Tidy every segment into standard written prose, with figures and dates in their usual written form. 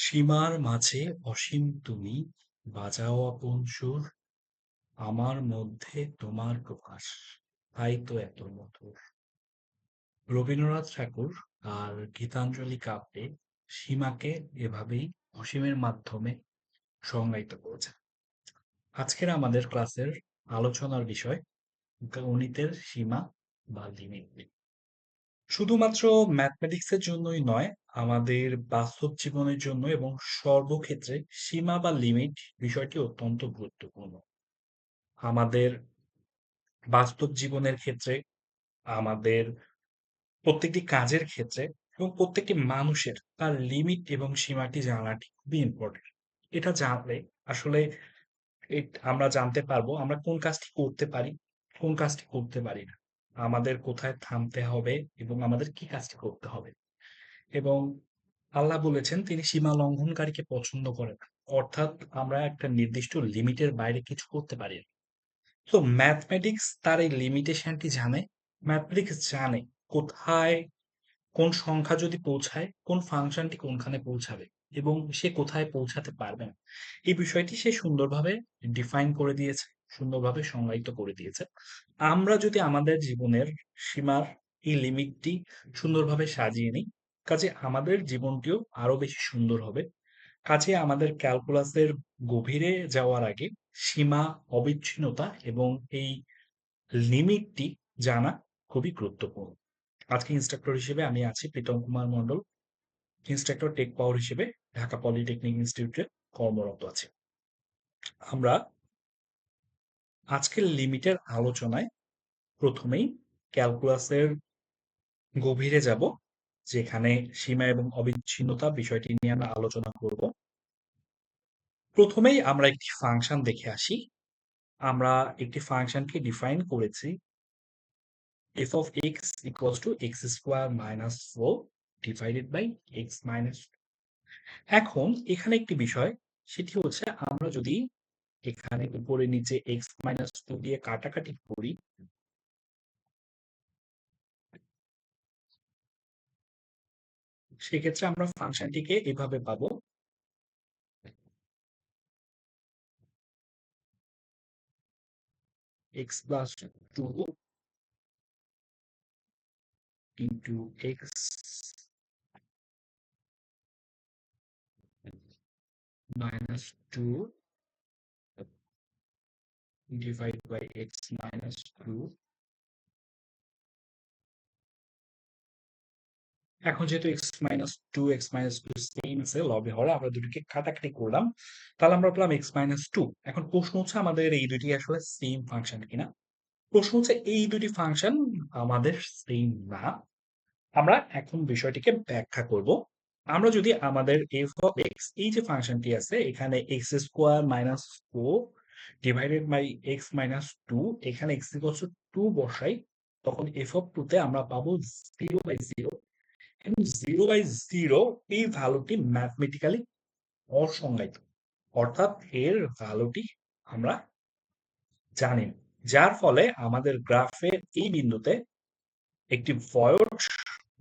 সীমার মাঝে অসীম তুমি, বাজাও আপন সুর, আমার মধ্যে তোমার প্রকাশ, তাই তো এত মধুর। রবীন্দ্রনাথ ঠাকুর আর গীতাঞ্জলি কাব্যে সীমাকে এভাবেই অসীমের মাধ্যমে সংজ্ঞায়িত করেছেন। আজকের আমাদের ক্লাসের আলোচনার বিষয় গণিতের সীমা বা লিমিট। শুধুমাত্র ম্যাথমেটিক্সের জন্যই নয়, আমাদের বাস্তব জীবনের জন্য এবং সর্বক্ষেত্রে সীমা বা লিমিট বিষয়টি অত্যন্ত গুরুত্বপূর্ণ। আমাদের বাস্তব জীবনের ক্ষেত্রে, আমাদের প্রত্যেকটি কাজের ক্ষেত্রে এবং প্রত্যেকটি মানুষের তার লিমিট এবং সীমাটি জানাটি খুবই ইম্পর্টেন্ট। এটা জানলে আসলে আমরা জানতে পারবো আমরা কোন কাজটি করতে পারি, কোন কাজটি করতে পারি না। আমাদের কোথায় থামতে হবে এবং আমাদের কি কাজটি করতে হবে। এবং আল্লাহ বলেছেন তিনি সীমা লঙ্ঘনকারীকে পছন্দ করেন না। অর্থাৎ আমরা একটা নির্দিষ্ট লিমিটের বাইরে কিছু করতে পারি না। তো ম্যাথমেটিক্স তার এই লিমিটেশনটি জানে। ম্যাথমেটিক্স জানে কোথায় কোন সংখ্যা যদি পৌঁছায় কোন ফাংশনটি কোনখানে পৌঁছাবে এবং সে কোথায় পৌঁছাতে পারবে না। এই বিষয়টি সে সুন্দরভাবে ডিফাইন করে দিয়েছে, সুন্দরভাবে সংজ্ঞায়িত করে দিয়েছে। আমরা যদি আমাদের জীবনের সীমার এই লিমিটটি সুন্দরভাবে সাজিয়ে নিই, কাজে আমাদের জীবনটিও আরো বেশি সুন্দর হবে। কাজে আমাদের ক্যালকুলাসের গভীরে যাওয়ার আগে সীমা, অবিচ্ছিন্নতা এবং এই লিমিটটি জানা খুবই গুরুত্বপূর্ণ। আজকে ইন্সট্রাক্টর হিসেবে আমি আছি প্রীতম কুমার মন্ডল। ইন্সট্রাক্টর টেক পাওয়ার হিসেবে ঢাকা পলিটেকনিক ইনস্টিটিউটে কর্মরত আছি। আমরা আজকের লিমিটের আলোচনায় প্রথমেই ক্যালকুলাসের গভীরে যাব, যেখানে সীমা এবং অবিচ্ছিন্নতা বিষয়টি নিয়ে আমরা আলোচনা করব। প্রথমেই আমরা একটি ফাংশন দেখে আসি। আমরা একটি ফাংশনকে ডিফাইন করেছি f of x equals to x square minus 4 divided by x minus 2। এখন এখানে একটি বিষয়, সেটি হচ্ছে আমরা যদি এখানে উপরে নিচে এক্স মাইনাস টু দিয়ে কাটাকাটি করি, সেক্ষেত্রে আমরা ফাংশনটিকে এভাবে পাবো X plus two into X minus two divide by X minus two. এখন যেহেতু এক্স মাইনাস টু সেম আছে লবে হরে, আমরা দুটিকে কাটাকাটি করলাম, তাহলে আমরা পেলাম এক্স মাইনাস টু। এখন প্রশ্ন হচ্ছে আমাদের এই দুটি আসলে সেম ফাংশন কিনা। প্রশ্ন হচ্ছে এই দুটি ফাংশন আমাদের সেম না। আমরা এখন বিষয়টিকে ব্যাখ্যা করব। আমরা যদি আমাদের এফ অফ এক্স এই যে ফাংশনটি আছে, এখানে X square minus four divided by X minus two, এখানে এক্স ইকুয়ালস টু টু বসাই, তখন এফ অফ টু তে আমরা পাবো জিরো বাই জিরো। এবং জিরো বাই জিরো এই ভ্যালুটি ম্যাথমেটিক্যালি অসংজ্ঞায়িত, অর্থাৎ এর ভ্যালুটি আমরা জানি না। যার ফলে আমাদের গ্রাফের এই বিন্দুতে একটি ভয়েড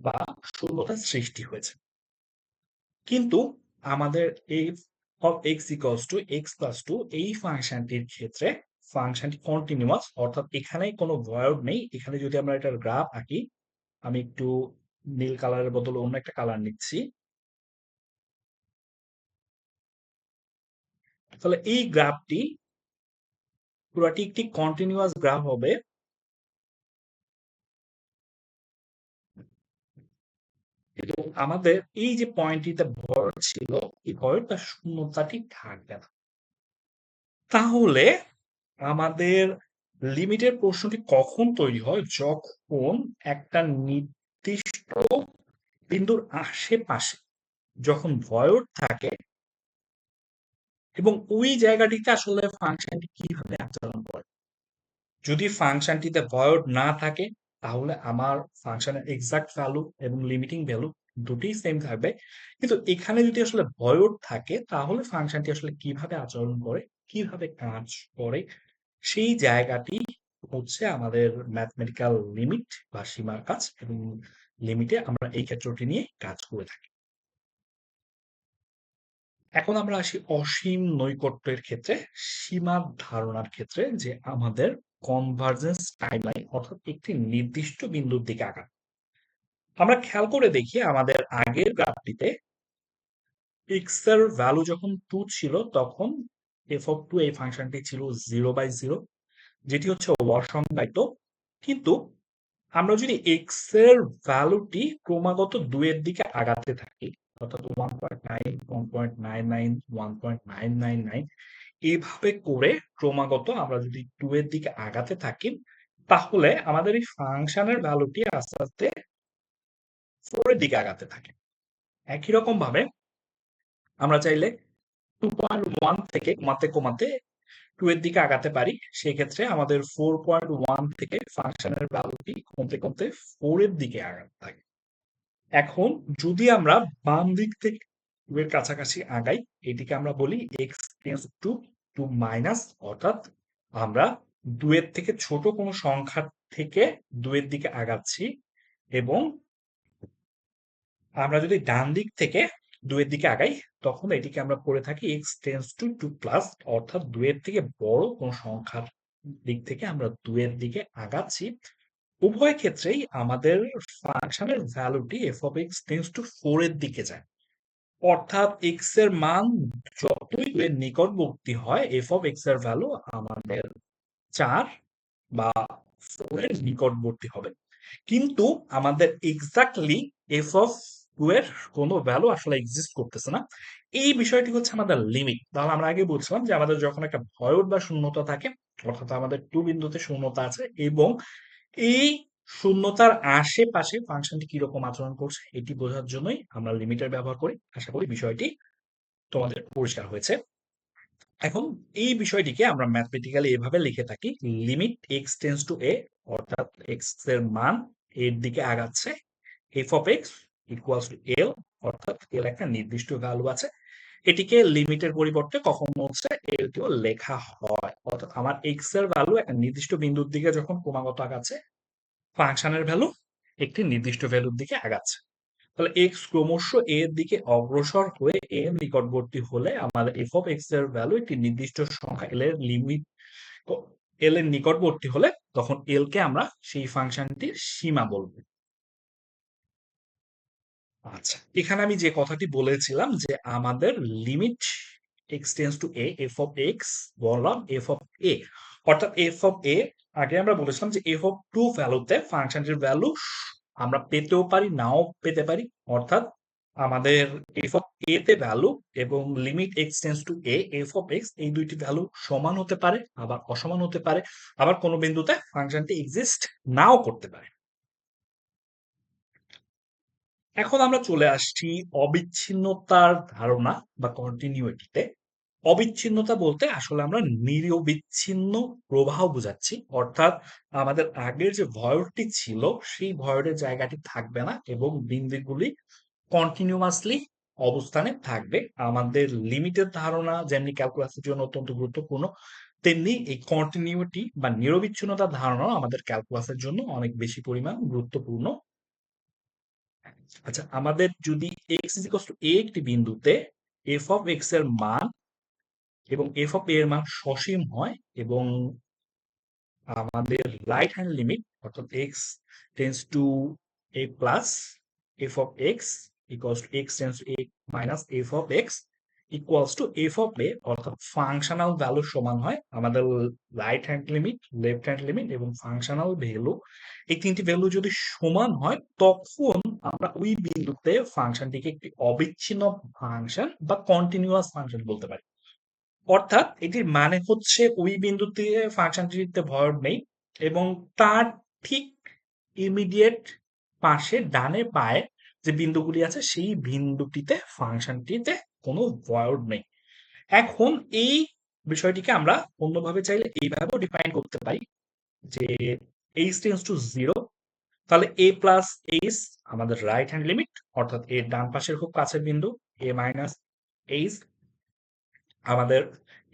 বা শূন্যতার সৃষ্টি হয়েছে। কিন্তু আমাদের এই of x equals to X plus two এই ফাংশনটির ক্ষেত্রে ফাংশনটি কন্টিনিউয়াস, অর্থাৎ এখানে কোনো ভয়েড নেই। এখানে যদি আমরা এটার গ্রাফ আঁকি, আমি একটু নীল কালারের বদলে অন্য একটা কালার নিচ্ছি, তাহলে এই গ্রাফটি পুরোটি একটি কন্টিনিউয়াস গ্রাফ হবে। কিন্তু আমাদের এই যে পয়েন্টটিতে ভয়েড ছিল, এই ভয়েড বা শূন্যতাটি থাকবে না। তাহলে আমাদের লিমিটের প্রশ্নটি কখন তৈরি হয়, যখন একটা নির্দিষ্ট বিন্দুর আশেপাশে যখন ভয়েড থাকে এবং ওই জায়গাটিতে আসলে ফাংশনটি কিভাবে আচরণ করে। যদি ফাংশনটিতে ভয়েড না থাকে, তাহলে আমার ফাংশনের এক্সাক্ট ভ্যালু এবং লিমিটিং ভ্যালু দুটোই সেম থাকবে। কিন্তু এখানে যদি আসলে ভয়েড থাকে, তাহলে ফাংশনটি আসলে কিভাবে আচরণ করে, কিভাবে কাজ করে, সেই জায়গাটি হচ্ছে আমাদের ম্যাথমেটিক্যাল লিমিট বা সীমার কাজ। এবং লিমিটে আমরা এই ক্ষেত্রটি নিয়ে কাজ করে থাকি। এখন আমরা আসি অসীম নৈকট্যের ক্ষেত্রে, সীমার ধারণার ক্ষেত্রে, যে আমাদের কনভার্জেন্স টাইমলাইন অর্থাৎ একটি নির্দিষ্ট বিন্দুর দিকে আগানো। আমরা খেয়াল করে দেখি আমাদের আগের গ্রাফটিতে এক্স এর ভ্যালু যখন 2 ছিল তখন এফ অফ 2 এই ফাংশনটি ছিল 0/0, যেটি হচ্ছে অসংজ্ঞায়িত। কিন্তু আমরা যদি এক্স এর ভ্যালুটি ক্রমাগত 2 এর দিকে আগাতে থাকি, অর্থাৎ 1.9, 1.99, 1.999 এইভাবে করে ক্রমাগত আমরা যদি 2 এর দিকে আগাতে থাকি, তাহলে আমাদের এই ফাংশনের ভ্যালুটি আস্তে আস্তে 4 এর দিকে আগাতে থাকে। একই রকম ভাবে আমরা চাইলে 2.1 থেকে কমাতে কমাতে 2 এর দিকে আগাতে পারি। সেক্ষেত্রে আমাদের 4.1 থেকে ফাংশনের ভ্যালুটি কমতে কমতে 4 এর দিকে আগাতে থাকে। এখন যদি আমরা বাম দিক থেকে 2 এর কাছাকাছি আগাই, এটিকে আমরা বলি এক্স টেন্ডস টু মাইনাস, অর্থাৎ আমরা 2 এর থেকে ছোট কোনো সংখ্যা থেকে 2 এর দিকে আগাচ্ছি। এবং আমরা যদি ডান দিক থেকে 2 এর দিকে আগাই, তখন এটিকে আমরা পড়ে থাকি এক্স টেন্ডস টু প্লাস, অর্থাৎ 2 এর থেকে বড় কোনো সংখ্যার দিক থেকে আমরা 2 এর দিকে আগাচ্ছি। উভয় ক্ষেত্রেই আমাদের ফাংশনের ভ্যালুটি f of x tends to 4 এর দিকে যায়। অর্থাৎ এক্স এর মান যতই এর নিকটবর্তী হয়, এফ অফ এক্স এর ভ্যালু আমাদের 4 বা 4 এর নিকটবর্তী হবে। কিন্তু আমাদের এক্স্যাক্টলি এফ অফ 2 এর কোনো ভ্যালু আসলে এক্সিস্ট করতেছে না। এই বিষয়টি হচ্ছে আমাদের লিমিট। তাহলে আমরা আগে বলছিলাম যে আমাদের যখন একটা ভয়ড বা শূন্যতা থাকে, অর্থাৎ আমাদের 2 বিন্দুতে শূন্যতা আছে এবং এই শূন্যতার আশেপাশে ফাংশনটি কিরকম আচরণ করছে এটি বোঝার জন্যই আমরা লিমিটের ব্যবহার করি। আশা করি বিষয়টি তোমাদের পরিষ্কার হয়েছে। এখন এই বিষয়টিকে আমরা ম্যাথমেটিক্যালি এভাবে লিখে থাকি, limit x tends to a, অর্থাৎ এক্স এর মান এর দিকে আগাচ্ছে, f of x equals to l, অর্থাৎ এর একটা নির্দিষ্ট ভ্যালু আছে। এটিকে লিমিটের পরিবর্তে কখনো হচ্ছে এলটিও লেখা হয়, অর্থাৎ আমার এক্স এর ভ্যালু একটা নির্দিষ্ট বিন্দুর দিকে যখন ক্রমাগত আগাচ্ছে, ফাংশনের ভ্যালু একটি নির্দিষ্ট ভ্যালুর দিকে আগাচ্ছে। তাহলে এক্স ক্রমশ এর দিকে অগ্রসর হয়ে এর নিকটবর্তী হলে আমাদের এফ অফ এক্স এর ভ্যালু একটি নির্দিষ্ট সংখ্যা এল এর লিমিট, এল এর নিকটবর্তী হলে তখন এল কে আমরা সেই ফাংশনটির সীমা বলবো। আচ্ছা, এখানে আমি যে কথাটি বলেছিলাম যে আমাদের limit x tends to A, F of x বললাম এফ অফ এ, অর্থাৎ এফ অফ এ, আগে আমরা বলেছিলাম যে এফ অফ টু ভ্যালুতে ফাংশনটির ভ্যালু আমরা পেতেও পারি নাও পেতে পারি। অর্থাৎ আমাদের এফ অফ এ তে ভ্যালু এবং limit x tends to A, F of x, এই দুইটি ভ্যালু সমান হতে পারে, আবার অসমান হতে পারে, আবার কোনো বিন্দুতে ফাংশনটি এক্সিস্ট নাও করতে পারে। এখন আমরা চলে আসছি অবিচ্ছিন্নতার ধারণা বা কন্টিনিউইটিতে। অবিচ্ছিন্নতা বলতে আসলে আমরা নিরবিচ্ছিন্ন প্রবাহ বোঝাচ্ছি, অর্থাৎ আমাদের আগের যে ভয়রটি ছিল সেই ভয়ের জায়গাটি থাকবে না এবং বিন্দুগুলি কন্টিনিউয়াসলি অবস্থানে থাকবে। আমাদের লিমিটের ধারণা যেমনি ক্যালকুলাসের জন্য অত্যন্ত গুরুত্বপূর্ণ, তেমনি এই কন্টিনিউইটি বা নিরবিচ্ছিন্নতার ধারণা আমাদের ক্যালকুলাসের জন্য অনেক বেশি পরিমাণ গুরুত্বপূর্ণ। আচ্ছা, আমাদের যদি x is equals two a একটি বিন্দুতে f অফ x এর মান এবং f অফ a এর মান সসীম হয় এবং আমাদের রাইট হ্যান্ড লিমিট অর্থাৎ x tends to a plus f of x equals two x tends to a minus f of x equals two f of a, অর্থাৎ ফাংশনাল ভ্যালু সমান হয় আমাদের right hand limit, left hand limit এবং functional value, এই তিনটি value যদি সমান হয় তখন আমরা ওই বিন্দুতে ফাংশনটিকে একটি অবিচ্ছিন্ন ফাংশন বা কন্টিনিউয়াস ফাংশন বলতে পারি। অর্থাৎ এটির মানে হচ্ছে ওই বিন্দুতে ফাংশনটিতে ভর নেই এবং তার ঠিক ইমিডিয়েট পাশে ডানে পায়ে যে বিন্দুগুলি আছে সেই বিন্দুটিতে ফাংশনটিতে কোনো ভয়েড নেই। এখন এই বিষয়টিকে আমরা অন্যভাবে চাইলে এইভাবেও ডিফাইন করতে পারি যে h টেন্ডস টু 0, তাহলে a প্লাস এইচ আমাদের রাইট হ্যান্ড লিমিট, অর্থাৎ এর ডান পাশের খুব কাছের বিন্দু, a মাইনাস এইচ আমাদের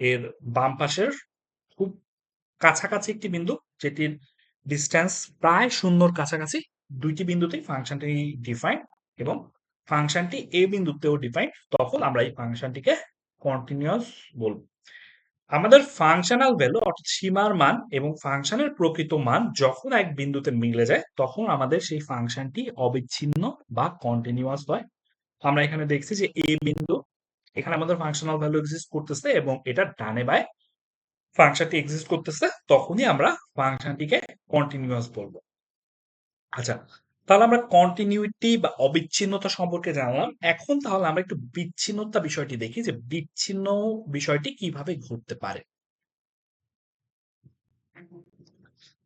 এর বাম পাশের খুব কাছাকাছি একটি বিন্দু, যেটির ডিস্টেন্স প্রায় শূন্যর কাছাকাছি। দুইটি বিন্দুতেই ফাংশনটি ডিফাইন এবং ফাংশনটি এ বিন্দুতেও ডিফাইন, তখন আমরা এই ফাংশনটিকে কন্টিনিউয়াস বলবো। আমাদের ফাংশনাল ভ্যালু অর্থাৎ সীমার মান এবং ফাংশনের প্রকৃত মান যখন এক বিন্দুতে মিলে যায় তখন আমাদের সেই ফাংশনটি অবিচ্ছিন্ন বা কন্টিনিউয়াস হয়। আমরা এখানে দেখছি যে এ বিন্দু, এখানে আমাদের ফাংশনাল ভ্যালু এক্সিস্ট করতেছে এবং এটা ডানে বায়ে ফাংশনটি এক্সিস্ট করতেছে, তখনই আমরা ফাংশনটিকে কন্টিনিউয়াস বলবো। আচ্ছা, তাহলে আমরা কন্টিনিউইটি বা অবিচ্ছিন্নতা সম্পর্কে জানলাম। এখন তাহলে আমরা একটু বিচ্ছিন্নতা বিষয়টি দেখি যে বিচ্ছিন্ন বিষয়টি কিভাবে ঘটতে পারে।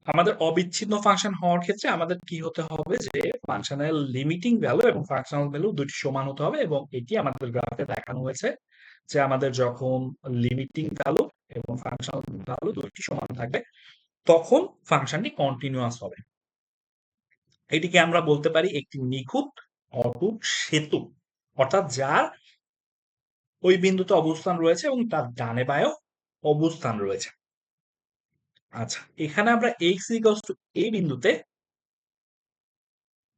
আমাদের অবিচ্ছিন্ন ফাংশন হওয়ার ক্ষেত্রে আমাদের কি হতে হবে যে ফাংশনের লিমিটিং ভ্যালু এবং ফাংশনাল ভ্যালু দুটি সমান হতে হবে, এবং এটি আমাদের গ্রাফে দেখানো হয়েছে যে আমাদের যখন লিমিটিং ভ্যালু এবং ফাংশনাল ভ্যালু দুটি সমান থাকবে তখন ফাংশনটি কন্টিনিউয়াস হবে। এটিকে আমরা বলতে পারি একটি নিখুঁত অটুট সেতু, অর্থাৎ যার ওই বিন্দুতে অবস্থান রয়েছে এবং তার ডানে বায়েও অবস্থান রয়েছে। আচ্ছা, এখানে আমরা এক্স ইকুয়ালস টু এ বিন্দুতে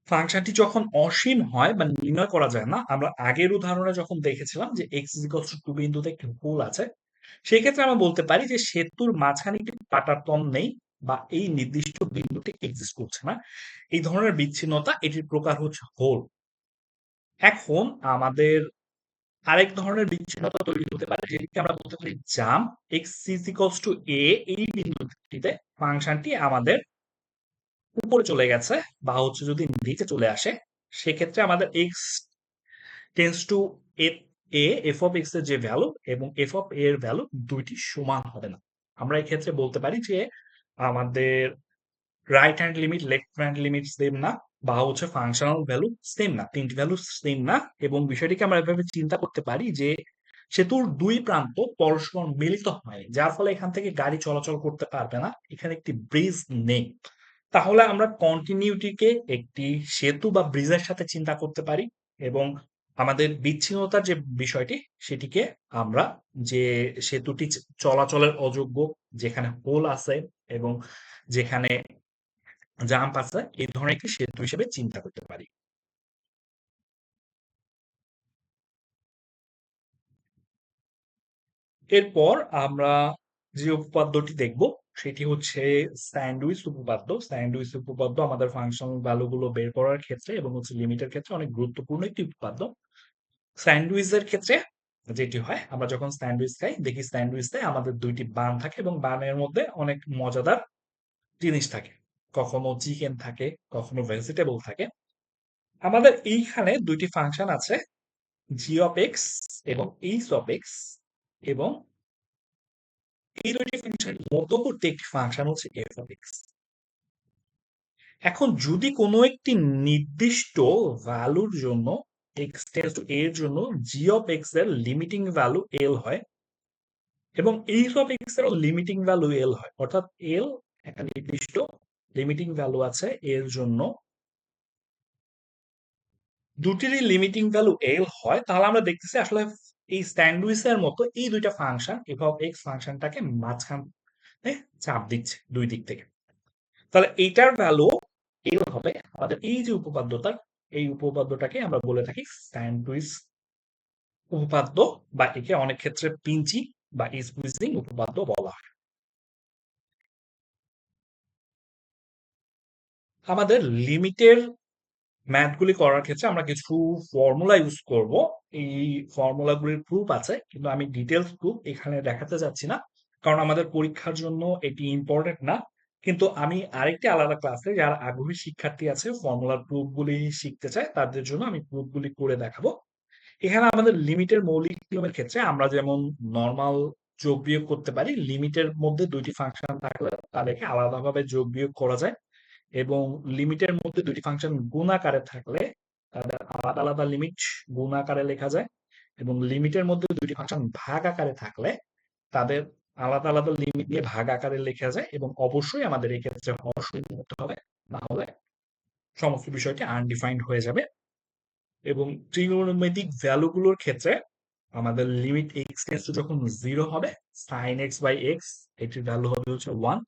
ফাংশনটি যখন অসীম হয় বা নির্ণয় করা যায় না, আমরা আগের উদাহরণে যখন দেখেছিলাম যে এক্স ইকুয়ালস টু 2 বিন্দুতে একটি হোল আছে, সেই ক্ষেত্রে আমরা বলতে পারি যে সেতুর মাঝখানে একটি পাটাতন নেই বা এই নির্দিষ্ট বিন্দুটি এক্সিস্ট করছে না। এই ধরনের বিচ্ছিন্নতা, এটির প্রকার হচ্ছে হোল। এখন আমাদের আরেক ধরনের বিচ্ছিন্নতা তৈরি হতে পারে যেটিকে আমরা বলতে পারি jump. X is equals to a, এই বিন্দুটিতে ফাংশনটি আমাদের উপরে চলে গেছে বা হচ্ছে যদি নিচে চলে আসে, সেক্ষেত্রে আমাদের x tends to F of x এর যে ভ্যালু এবং এফ অফ এর ভ্যালু দুইটি সমান হবে না। আমরা এক্ষেত্রে বলতে পারি যে আমাদের right hand limit left hand limit same না, বা হচ্ছে ফাংশনাল ভ্যালু সেম না, তিনটি ভ্যালু সেম না। এবং বিষয়টিকে আমরা এভাবে চিন্তা করতে পারি যে সেতুর দুই প্রান্ত পরস্পর মিলিত হয়, যার ফলে এখান থেকে গাড়ি চলাচল করতে পারবে না, এখানে একটি ব্রিজ নেই। তাহলে আমরা কন্টিনিউটিকে একটি সেতু বা ব্রিজের সাথে চিন্তা করতে পারি, এবং আমাদের বিচ্ছিন্নতার যে বিষয়টি সেটিকে আমরা যে সেতুটি চলাচলের অযোগ্য, যেখানে হোল আছে এবং যেখানে জাম্প আছে, এই ধরনের একটি সেতু হিসেবে চিন্তা করতে পারি। এরপর আমরা যে উপপাদ্যটি দেখব সেটি হচ্ছে স্যান্ডউইচ উপপাদ্য। স্যান্ডউইচ উপপাদ্য আমাদের ফাংশনাল ভ্যালু গুলো বের করার ক্ষেত্রে এবং হচ্ছে লিমিটের ক্ষেত্রে অনেক গুরুত্বপূর্ণ একটি উপপাদ্য। স্যান্ডউইচের ক্ষেত্রে যেটি হয়, আমরা যখন স্যান্ডউইচ খাই দেখি স্যান্ডউইচে আমাদের দুইটি বান থাকে এবং বানের মধ্যে অনেক মজাদার জিনিস থাকে, কখনো চিকেন থাকে, কখনো ভেজিটেবল থাকে। আমাদের এইখানে দুইটি ফাংশন আছে, জি অফ এক্স এবং এইচ অফ এক্স, এবং এই দুইটি ফাংশন মধ্যবর্তী একটি ফাংশন হচ্ছে এফ অফ এক্স। এখন যদি কোনো একটি নির্দিষ্ট ভ্যালুর জন্য এক্স টেন্ডস টু এর জন্য জি অফ এক্স এর লিমিটিং ভ্যালু এল হয় এবং এইচ অফ এক্স এর লিমিটিং ভ্যালু এল হয়, অর্থাৎ এল একটা নির্দিষ্ট লিমিটিং ভ্যালু আছে এর জন্য, দুটিরই লিমিটিং ভ্যালু এল হয়, তাহলে আমরা দেখতেছি আসলে এই স্যান্ডউইচের মতো এই দুইটা ফাংশন এফ অফ এক্স ফাংশনটাকে মাঝখানে চাপ দিচ্ছে দুই দিক থেকে। তাহলে এইটার ভ্যালু এল হবে। আমাদের এই যে উপপাদ্যটা, এই উপপাদ্যটাকে আমরা বলে থাকি স্যান্ডউইচ উপপাদ্য, বা একে অনেক ক্ষেত্রে পিঞ্চি বা স্কুইজিং উপপাদ্য বলা হয়। আমাদের লিমিটের ম্যাথগুলি করার ক্ষেত্রে আমরা কিছু ফর্মুলা ইউজ করব। এই ফর্মুলাগুলির প্রুফ আছে, কিন্তু আমি ডিটেলস প্রুফ এখানে দেখাতে যাচ্ছি না, কারণ আমাদের পরীক্ষার জন্য এটি ইম্পর্টেন্ট না। কিন্তু আমি আরেকটি আলাদা ক্লাসে যারা আগ্রহী শিক্ষার্থী আছে ফর্মুলার প্রুফগুলি শিখতে চায় তাদের জন্য আমি প্রুফগুলি করে দেখাবো। এখানে আমাদের লিমিটের মৌলিক নিয়মের ক্ষেত্রে আমরা যেমন নরমাল যোগ বিয়োগ করতে পারি, লিমিটের মধ্যে দুইটি ফাংশন থাকলে তাদেরকে আলাদাভাবে যোগ বিয়োগ করা যায়, এবং লিমিটের মধ্যে দুটি ফাংশন গুণ আকারে থাকলে তাদের আলাদা আলাদা লিমিট গুণ আকারে লেখা যায়, এবং লিমিটের মধ্যে দুটি ফাংশন ভাগ আকারে থাকলে তাদের আলাদা আলাদা লিমিট দিয়ে ভাগ আকারে লেখা যায়, এবং অবশ্যই আমাদের এই ক্ষেত্রে হর শূন্য হতে হবে, না হলে সমস্ত বিষয়টি আনডিফাইন্ড হয়ে যাবে। এবং ট্রিগোনোমেট্রিক ভ্যালুগুলোর ক্ষেত্রে আমাদের লিমিট এক্স টেন্ডস টু যখন 0 হবে, sin x বাই এক্স এটির ভ্যালু হবে হচ্ছে 1।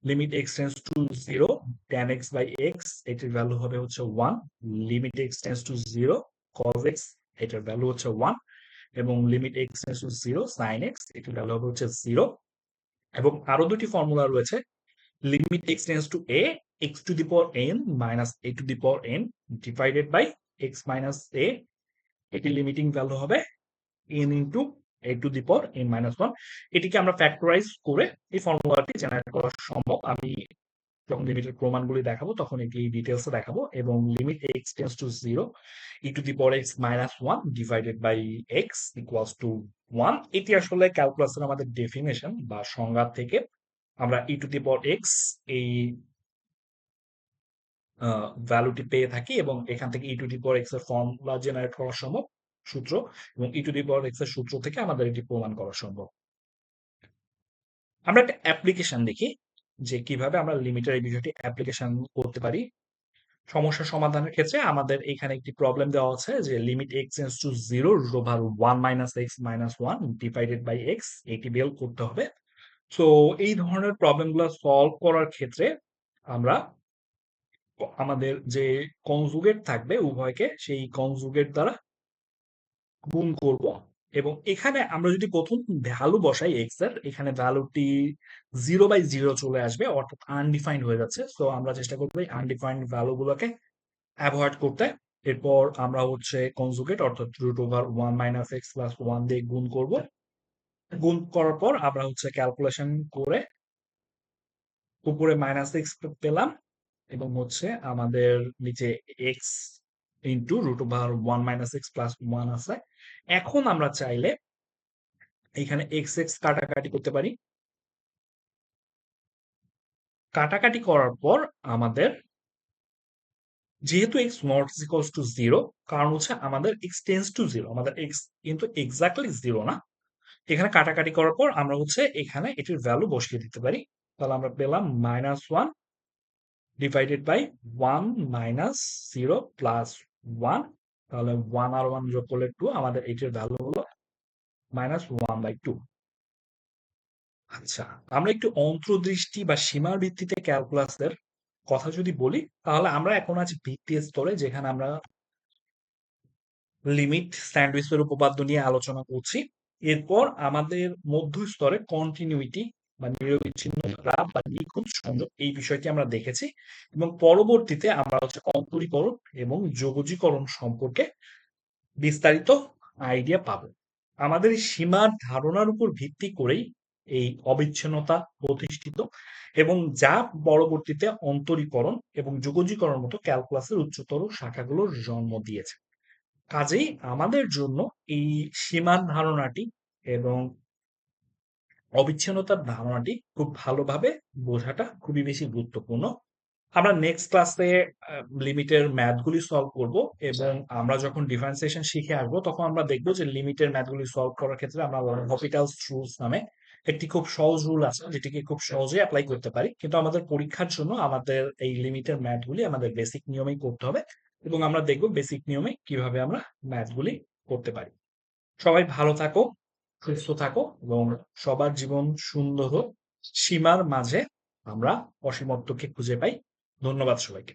Limit x tends to 0, tan x by X এটির ভ্যালু হবে হচ্ছে 1। Limit x tends to 0, cos x এটার ভ্যালু হচ্ছে 1 এবং limit x tends to 0 sin x এটার ভ্যালু হবে হচ্ছে 0 এবং আরো দুটি ফর্মুলা রয়েছে limit x tends to a x to the power n minus a to the power n divided by x minus a এটি লিমিটিং ভ্যালু হবে n into a to the power n minus 1 এটিকে আমরা factorise করে এই ফর্মুলাটি generate করা সম্ভব আমি যখন লিমিটের প্রমাণগুলি দেখাবো তখন এটি ডিটেলসে দেখাবো এবং limit x tends to 0 e to the power x minus 1 divided by x equals to 1 এটি আসলে ক্যালকুলাসের আমাদের ডেফিনেশন বা সংজ্ঞা থেকে আমরা e to the power x এই ভ্যালুটি পেয়ে থাকি এবং এখান থেকে e to the power x এর ফর্মুলা জেনারেট করা সম্ভব সূত্র এবং e to the power x এর সূত্র থেকে আমাদের এটি প্রমাণ করা সম্ভব আমরা একটা অ্যাপ্লিকেশন দেখি যে কিভাবে আমরা লিমিটের এই বিষয়টি অ্যাপ্লিকেশন করতে পারি সমস্যা সমাধানের ক্ষেত্রে আমাদের এখানে একটি প্রবলেম দেওয়া আছে যে limit x tends to 0 root over 1 minus x minus 1 divided by x এটি বের করতে হবে সো এই ধরনের প্রবলেমগুলো সলভ করার ক্ষেত্রে আমরা আমাদের যে কনজুগেট থাকবে উভয়কে সেই কনজুগেট দ্বারা গুণ করব এবং এখানে আমরা যদি প্রথম ভ্যালু বসাই এক্স এর এখানে ভ্যালুটি 0/0 চলে আসবে অর্থাৎ আনডিফাইন্ড হয়ে যাচ্ছে সো আমরা চেষ্টা করবো এই আনডিফাইন্ড ভ্যালু গুলোকে অ্যাভয়েড করতে এরপর আমরা হচ্ছে কনজুগেট অর্থাৎ root over 1 minus X plus 1 দিয়ে গুণ করব গুণ করার পর আমরা হচ্ছে ক্যালকুলেশন করে উপরে মাইনাস এক্স পেলাম এবং হচ্ছে আমাদের নিচে X into root over 1 minus X plus 1 আছে এখন আমরা চাইলে এখানে এক্স এক্স কাটাকাটি করতে পারি কাটাকাটি করার পর আমাদের যেহেতু এক্স নট ইকুয়ালস টু 0 কারণ হচ্ছে আমাদের এক্স টেন্স টু 0 আমাদের এক্স কিন্তু এক্স্যাক্টলি 0 না এখানে কাটাকাটি করার পর আমরা হচ্ছে এখানে এটির ভ্যালু বসিয়ে দিতে পারি তাহলে আমরা পেলাম minus 1 divided by 1 minus 0 plus 1 তাহলে 1 আর 1 যোগ করলে 2 আমাদের এটির ভ্যালু হলো মাইনাস 1/2 আচ্ছা আমরা একটু অন্তর্দৃষ্টি বা সীমার ভিত্তিতে ক্যালকুলাসের কথা যদি বলি তাহলে আমরা এখন আছি ভিত্তি স্তরে যেখানে আমরা লিমিট স্যান্ডউইচের উপপাদ্য নিয়ে আলোচনা করছি এরপর আমাদের মধ্য স্তরে কন্টিনিউইটি বা নিরবিচ্ছিন্নতা বা নিখুঁত সংযোগ এই বিষয়টি আমরা দেখেছি এবং পরবর্তীতে আমরা হচ্ছে অন্তরীকরণ এবং যোগজীকরণ সম্পর্কে বিস্তারিত আইডিয়া পাবো আমাদের এই সীমার ধারণার উপর ভিত্তি করেই এই অবিচ্ছিন্নতা প্রতিষ্ঠিত এবং যা পরবর্তীতে অন্তরীকরণ এবং যোগজীকরণ মতো ক্যালকুলাসের উচ্চতর শাখাগুলোর জন্ম দিয়েছে কাজেই আমাদের জন্য এই সীমার ধারণাটি এবং অবিচ্ছিন্নতার ধারণাটি খুব ভালোভাবে বোঝাটা খুবই বেশি গুরুত্বপূর্ণ আমরা নেক্সট ক্লাসে লিমিটের ম্যাথগুলি সলভ করব এবং আমরা যখন ডিফারেন্সিয়েশন শিখে আসবো তখন আমরা দেখবো যে লিমিটের ম্যাথগুলি সলভ করার ক্ষেত্রে আমরা হপিটালস রুলস নামে একটি খুব সহজ রুল আছে যেটিকে খুব সহজেই অ্যাপ্লাই করতে পারি কিন্তু আমাদের পরীক্ষার জন্য আমাদের এই লিমিটের ম্যাথগুলি আমাদের বেসিক নিয়মেই করতে হবে এবং আমরা দেখব বেসিক নিয়মে কিভাবে আমরা ম্যাথগুলি করতে পারি সবাই ভালো থাকো সুস্থ থাকো এবং সবার জীবন সুন্দর হোক সীমার মাঝে আমরা অসীমত্বকে খুঁজে পাই ধন্যবাদ সবাইকে